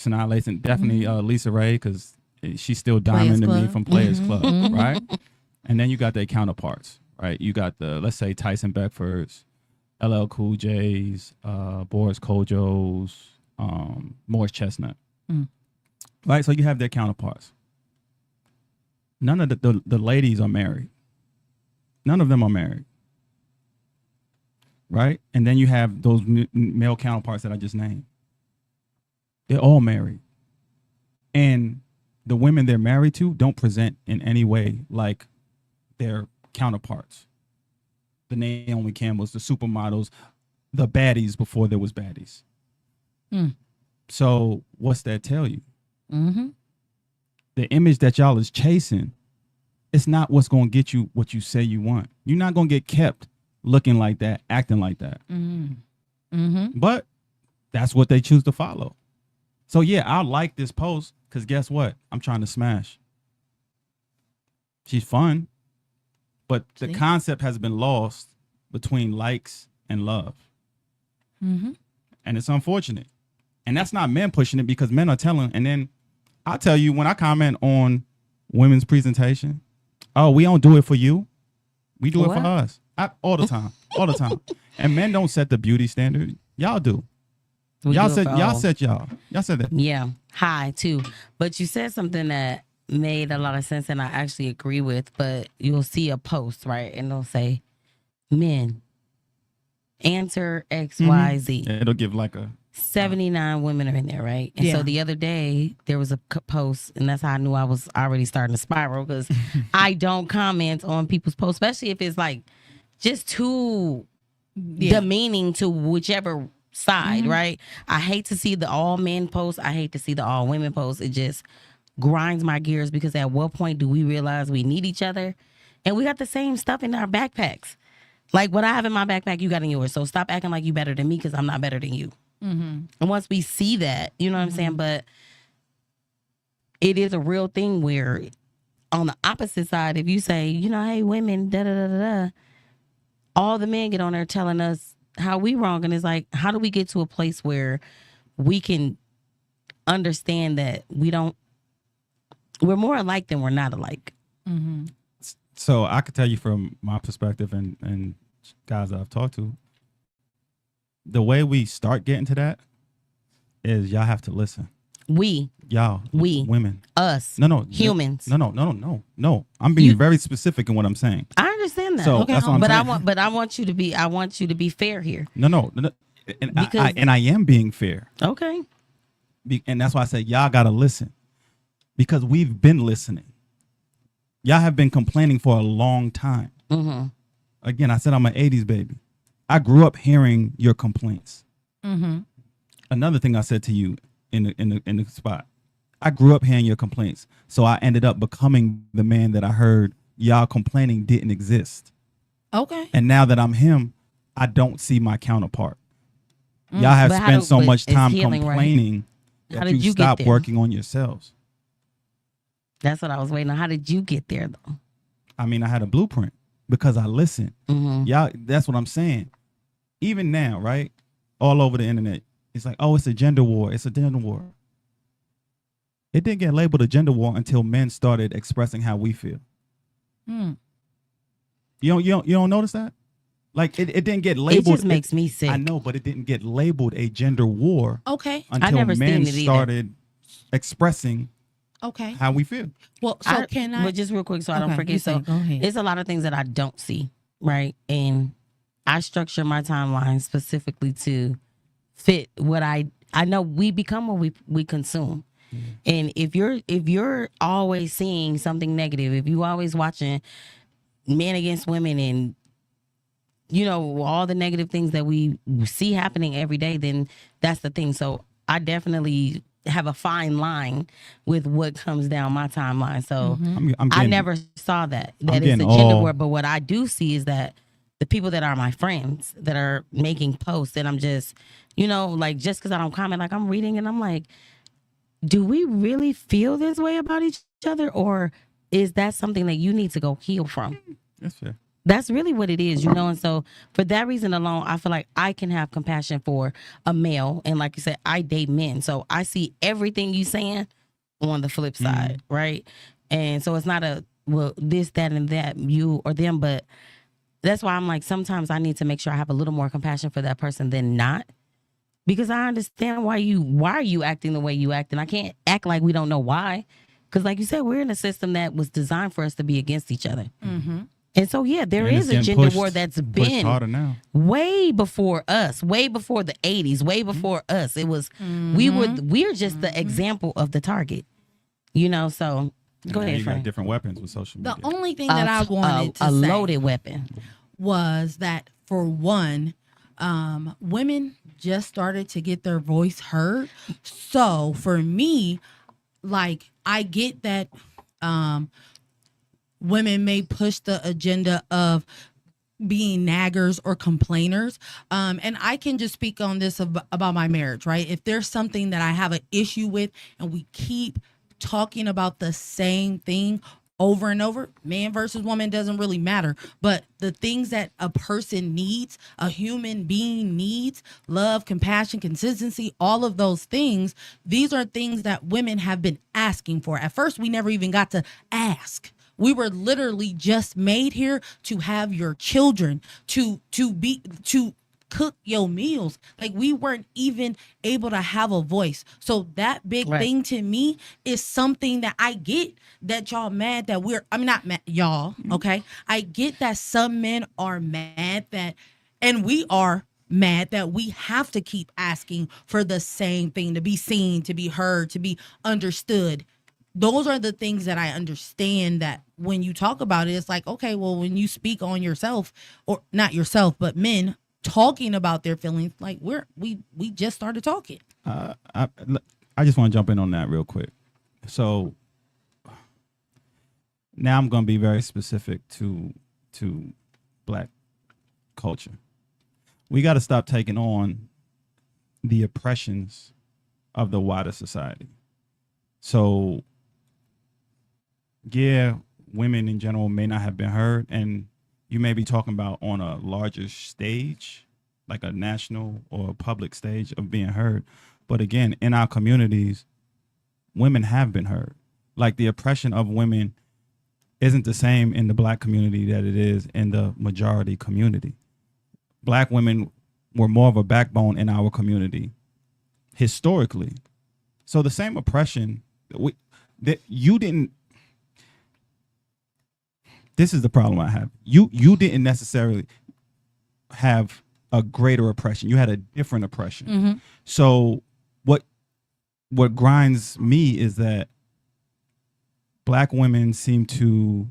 Lathan, definitely Lisa Ray, because she's still diamond to me from Players Club, right? And then you got their counterparts, right? You got let's say, Tyson Beckfords, LL Cool J's, Boris Kojos, Morris Chestnut, right? So you have their counterparts. None of the ladies are married. None of them are married. Right? And then you have those male counterparts that I just named. They're all married. And the women they're married to don't present in any way like their counterparts. The Naomi Campbells, the supermodels, the baddies before there was baddies. So what's that tell you? The image that y'all is chasing, it's not what's going to get you what you say you want. You're not going to get kept looking like that, acting like that. But that's what they choose to follow. So yeah, I like this post because guess what? I'm trying to smash. She's fun, but the concept has been lost between likes and love. And it's unfortunate. And that's not men pushing it, because men are telling. And then I'll tell you, when I comment on women's presentation, oh, we don't do it for you. We do it for us. All the time. And men don't set the beauty standard. Y'all do. Y'all said that. Yeah. High too. But you said something that made a lot of sense, and I actually agree with, but you'll see a post, right? And they'll say, men, answer XYZ. It'll give like a 79 women are in there, right? And so the other day there was a post, and that's how I knew I was already starting to spiral, because I don't comment on people's posts, especially if it's like just too demeaning to whichever side, right? I hate to see the all men posts. I hate to see the all women posts. It just grinds my gears, because at what point do we realize we need each other? And we got the same stuff in our backpacks. Like what I have in my backpack, you got in yours. So stop acting like you better than me, because I'm not better than you. And once we see that, you know what I'm saying? But it is a real thing where on the opposite side, if you say, hey, women, all the men get on there telling us how we wrong, and it's like, how do we get to a place where we can understand that we're more alike than we're not alike. So I could tell you from my perspective and guys that I've talked to, the way we start getting to that is y'all have to listen. Y'all, women, us, humans. No. I'm being very specific in what I'm saying. I understand that. So that's what I'm saying. I want you to be fair here. No. And I am being fair. Okay. And that's why I say y'all gotta listen, because we've been listening. Y'all have been complaining for a long time. Mm-hmm. Again, I said I'm an 80s baby. I grew up hearing your complaints. Mm-hmm. Another thing I said to you in the spot, I grew up hearing your complaints, so I ended up becoming the man that I heard y'all complaining didn't exist. Okay. And now that I'm him, I don't see my counterpart. Y'all have spent so much time complaining that you stop working on yourselves. That's what I was waiting on. How did you get there, though? I mean, I had a blueprint because I listened. Mm-hmm. Y'all, that's what I'm saying. Even now, right? All over the internet, it's like, oh, it's a gender war. It's a gender war. It didn't get labeled a gender war until men started expressing how we feel. You don't notice that? Like it didn't get labeled. It just makes me sick. I know, but it didn't get labeled a gender war. Okay. Until men started expressing how we feel. Well, so can I? But just real quick, so I don't forget. So go ahead. It's a lot of things that I don't see, right? And I structure my timeline specifically to fit what I know. We become what we consume. And if you're always seeing something negative, if you always watching men against women and all the negative things that we see happening every day, then that's the thing. So I definitely have a fine line with what comes down my timeline. So I never saw that it's a gender war. But what I do see is that the people that are my friends that are making posts, and I'm just, like, just because I don't comment, like I'm reading and I'm like, do we really feel this way about each other, or is that something that you need to go heal from? That's fair. That's really what it is, And so for that reason alone, I feel like I can have compassion for a male. And like you said, I date men. So I see everything you saying on the flip side, right? And so it's not this, that, and that, you or them. But that's why I'm like, sometimes I need to make sure I have a little more compassion for that person than not. Because I understand why are you acting the way you act. And I can't act like we don't know why. Because like you said, we're in a system that was designed for us to be against each other. Mm-hmm. And so, there is a gender war that's been way before us, way before the 80s, way before us. It was, we're just the example of the target, so go ahead, you Frank. got different weapons with social media. The only thing that I wanted to say, a loaded weapon, was that for one, women just started to get their voice heard. So for me, like, I get that, women may push the agenda of being naggers or complainers. And I can just speak on this about my marriage, right? If there's something that I have an issue with and we keep talking about the same thing over and over, man versus woman doesn't really matter. But the things that a person needs, a human being needs, love, compassion, consistency, all of those things, these are things that women have been asking for. At first, we never even got to ask. We were literally just made here to have your children, to cook your meals. Like, we weren't even able to have a voice. So that big thing to me is something that I get that y'all mad that I'm not mad, y'all, okay? I get that some men are mad that, and we are mad that we have to keep asking for the same thing, to be seen, to be heard, to be understood. Those are the things that I understand, that when you talk about it, it's like, okay, well, when you speak on yourself, or not yourself, but men talking about their feelings, like we just started talking. I just want to jump in on that real quick. So now I'm going to be very specific to Black culture. We got to stop taking on the oppressions of the wider society. So yeah, women in general may not have been heard, and you may be talking about on a larger stage, like a national or a public stage of being heard. But again, in our communities, women have been heard. Like the oppression of women isn't the same in the Black community that it is in the majority community. Black women were more of a backbone in our community historically. So the same oppression that you didn't. This is the problem I have. You didn't necessarily have a greater oppression. You had a different oppression. Mm-hmm. So what grinds me is that Black women seem to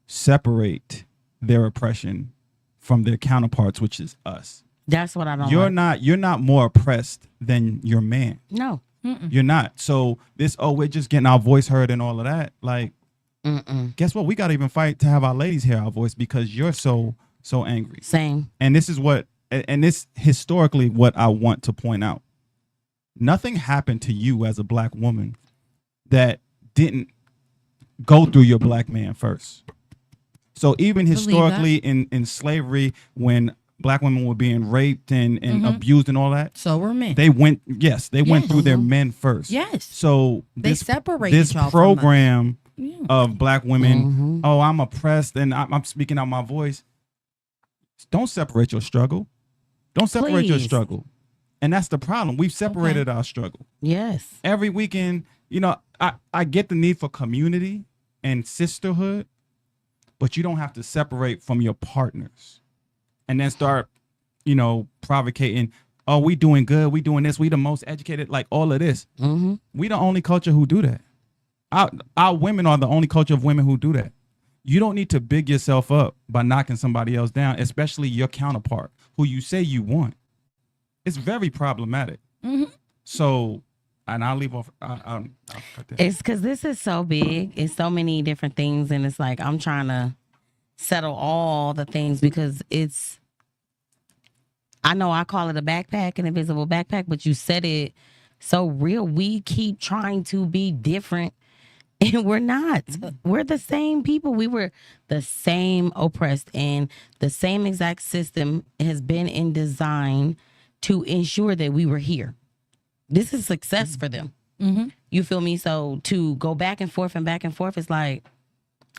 separate their oppression from their counterparts, which is us. That's what I don't You're not more oppressed than your man. No. Mm-mm. You're not. So we're just getting our voice heard and all of that. Like, guess what? We got to even fight to have our ladies hear our voice because you're so angry. Same. And this is historically what I want to point out. Nothing happened to you as a Black woman that didn't go through your Black man first. So even historically in slavery, when Black women were being raped and abused and all that, so were men. They went through their men first. Yes. So They separated this y'all program from of Black women, oh, I'm oppressed and I'm speaking out my voice. Don't separate your struggle. Don't separate your Please. struggle. And that's the problem. We've separated our struggle. Yes. Every weekend, I get the need for community and sisterhood, but you don't have to separate from your partners and then start, provocating. Oh, we doing good. We doing this. We the most educated, like all of this. Mm-hmm. We the only culture who do that. Our women are the only culture of women who do that. You don't need to big yourself up by knocking somebody else down, especially your counterpart who you say you want. It's very problematic. Mm-hmm. So, and I'll leave off. I'll cut that. It's because this is so big. It's so many different things. And it's like, I'm trying to settle all the things because I know I call it a backpack, an invisible backpack, but you said it so real. We keep trying to be different and we're not. We're the same people. We were the same oppressed, and the same exact system has been in design to ensure that we were here. This is success for them. Mm-hmm. You feel me? So to go back and forth, it's like,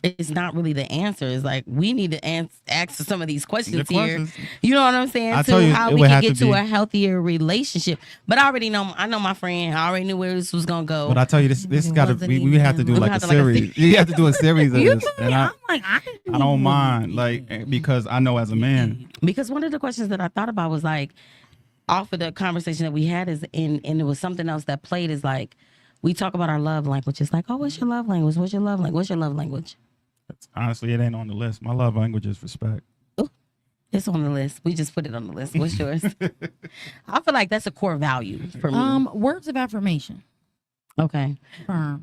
it's not really the answer. It's like, we need to answer some of these questions here. You know what I'm saying? How we can get to a healthier relationship. But I already know, my friend. I already knew where this was going to go. But I tell you, this got to, we have to do like a series. You have to do a series of this. And I don't mind, because I know as a man. Because one of the questions that I thought about was like, off of the conversation that we had and it was something else that played is like, we talk about our love language. It's like, oh, what's your love language? What's your love language? What's your love language? Honestly, it ain't on the list. My love language is respect. Ooh, it's on the list. We just put it on the list. What's yours? I feel like that's a core value for me. Words of affirmation. Okay.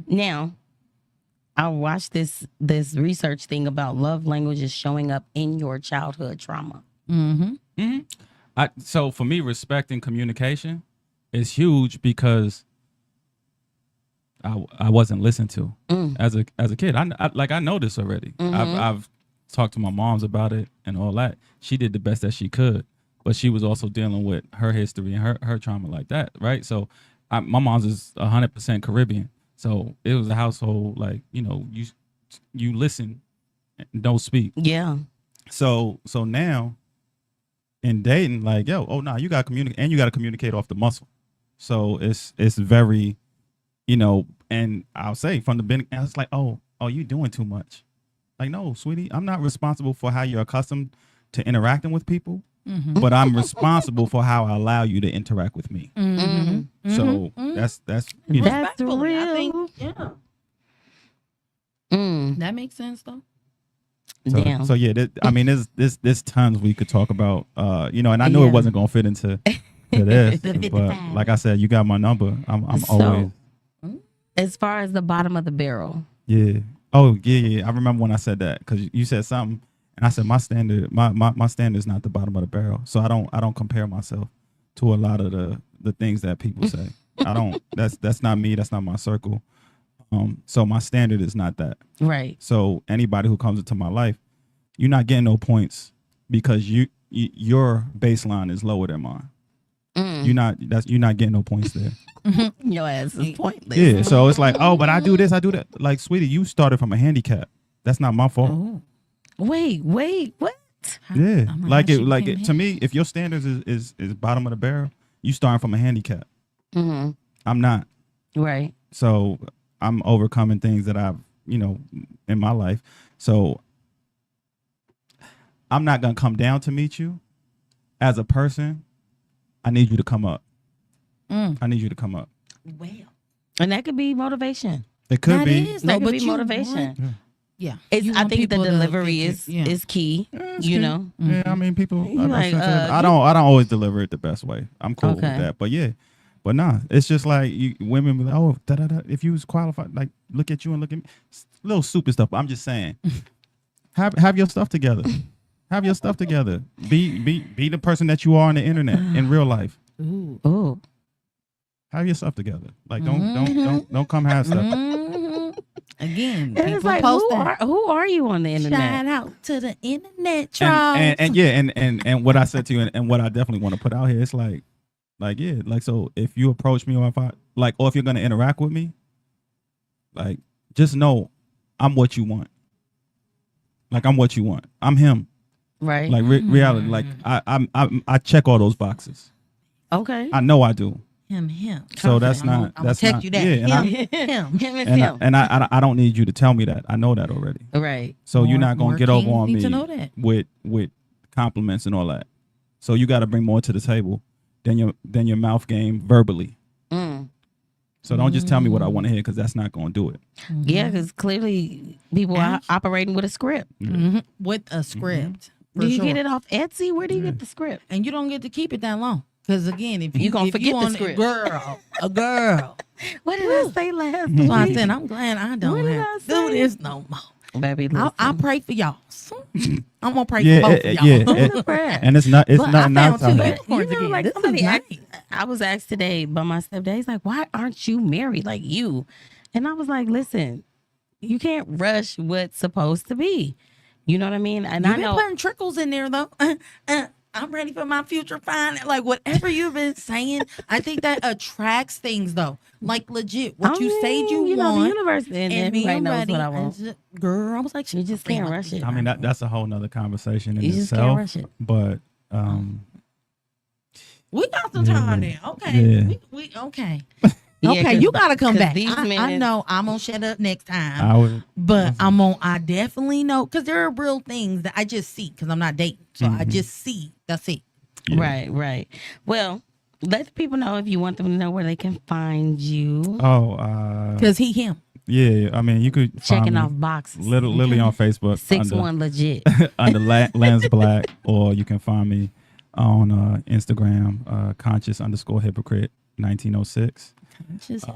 Now, I watched this research thing about love languages showing up in your childhood trauma. Mm-hmm. Mm-hmm. So for me, respect and communication is huge because I wasn't listened to as a kid. I know this already. Mm-hmm. I've talked to my moms about it and all that. She did the best that she could, but she was also dealing with her history and her trauma like that, right? So my mom's is 100% Caribbean, so it was a household like you listen, and don't speak. Yeah. So now in dating, like, you gotta communicate, and you gotta communicate off the muscle. So it's very, and I'll say from the beginning, it's like, oh, you doing too much. Like, no, sweetie, I'm not responsible for how you're accustomed to interacting with people, but I'm responsible for how I allow you to interact with me. Mm-hmm. So that's That's Respectfully, real. I think, that makes sense though. Damn. So yeah, there's tons we could talk about. And I knew it wasn't gonna fit into this, but like I said, you got my number. I'm always. As far as the bottom of the barrel. Yeah. Oh yeah. I remember when I said that because you said something, and I said my standard is not the bottom of the barrel. So I don't compare myself to a lot of the things that people say. I don't. That's not me. That's not my circle. So my standard is not that. Right. So anybody who comes into my life, you're not getting no points because your baseline is lower than mine. You're not getting no points there. Your ass is pointless. Yeah, so it's like, oh, but I do this, I do that. Like, sweetie, you started from a handicap. That's not my fault. Oh. Wait, what? Yeah, Oh my like gosh, it, you like came it, to me, if your standards is bottom of the barrel, you starting from a handicap. Mm-hmm. I'm not. Right. So I'm overcoming things that I've, in my life. So I'm not gonna come down to meet you. As a person, I need you to come up. I need you to come up. Well, And that could be motivation. It could be. That could be motivation. Yeah. I think the delivery is key. Yeah, I mean, people. I don't always deliver it the best way. I'm cool with that, but yeah, but nah, it's just like women be like, oh, if you was qualified, like look at you and look at me, little stupid stuff. But I'm just saying, have your stuff together. Have your stuff together. Be the person that you are on the internet in real life. Ooh. Have your stuff together. Like don't come half stuff. Again, And it's like, who are you on the internet? Shout out to the internet trolls. And what I said to you and what I definitely want to put out here, it's like so if you approach me or if you're gonna interact with me, like just know I'm what you want. Like I'm what you want. I'm him. Right. Like reality. Like I check all those boxes. Okay. I know I do. Him. So that's not. I'm That's gonna not. text you that. Yeah, Him. and I don't need you to tell me that. I know that already. Right. So you're not gonna More get over kings on need me to know that. with compliments and all that. So you got to bring more to the table than your mouth game verbally. So don't just tell me what I want to hear because that's not gonna do it. Yeah, because clearly people are operating with a script. With a script. Do you get it off Etsy? Where do you get the script? And you don't get to keep it that long. Because again, if You gonna forget the on script. a girl. What did I say last So I week? said, I'm glad I What don't did have I to do say? this no more. Baby, I pray for y'all. I'm gonna pray Yeah, for both of y'all. yeah. And it's not. It's But not I not found two time. unicorns You know, again. like This is somebody nice. I was asked today by my stepdad, he's like, why aren't you married like you? And I was like, listen, you can't rush what's supposed to be. You know what I mean? And You've I been know putting trickles in there though. I'm ready for my future fine. Like whatever you've been saying, I think that attracts things though. Like legit, what you say you know, the want. universe and everybody being knows ready. what I want. Girl, I was like, You just can't rush it. I mean that's a whole nother conversation in You just itself. can't rush it. But we got some time there. Okay. Yeah. We okay. Yeah, Okay, you gotta come 'cause back. these I minutes- know I'm gonna shut up next time. I would. But I definitely know because there are real things that I just see because I'm not dating. So I just see. That's it. Yeah. Right. Well, let the people know if you want them to know where they can find you. Oh, Because him. yeah. I mean, you could Checking find me off boxes. literally on Facebook 6'1" legit. under Lens Black, or you can find me on Instagram conscious_hypocrite 1906. Just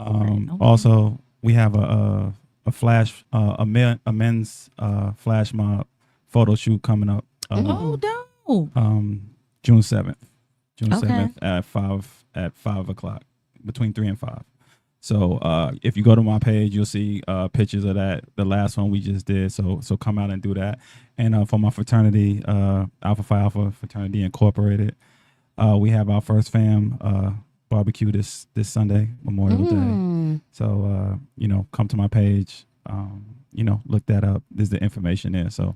Also, we have a flash a men's flash mob photo shoot coming up. dope. June 7th. June Okay. 7th at 5 o'clock, between 3 and 5. So if you go to my page, you'll see pictures of that. The last one we just did. So come out and do that. And for my fraternity, Alpha Phi Alpha Fraternity Incorporated, we have our first fam barbecue this Sunday, Memorial Day. So come to my page. Look that up. There's the information there. So,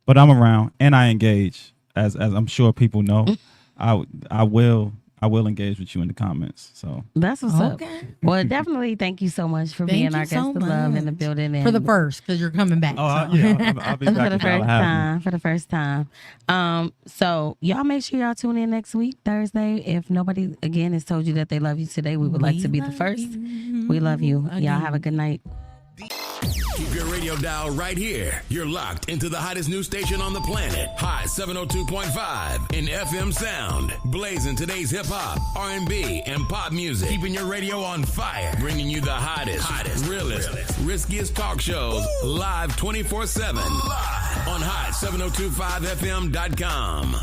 but I'm around and I engage, as I'm sure people know. I will engage with you in the comments. So That's what's up. Okay. Well, definitely thank you so much for Thank being you our guest so of love in the much. building. For the and- first, because you're coming back. I'll be for back the if first y'all have me. time. For the first time. So y'all make sure y'all tune in next week, Thursday. If nobody again has told you that they love you today, we would like to be the first. We love you. Y'all have a good night. Keep your radio dial right here. You're locked into the hottest news station on the planet. High 702.5 in FM sound. Blazing today's hip hop, R&B, and pop music. Keeping your radio on fire. Bringing you the hottest, realest, riskiest talk shows live 24/7 on high 702.5fm.com.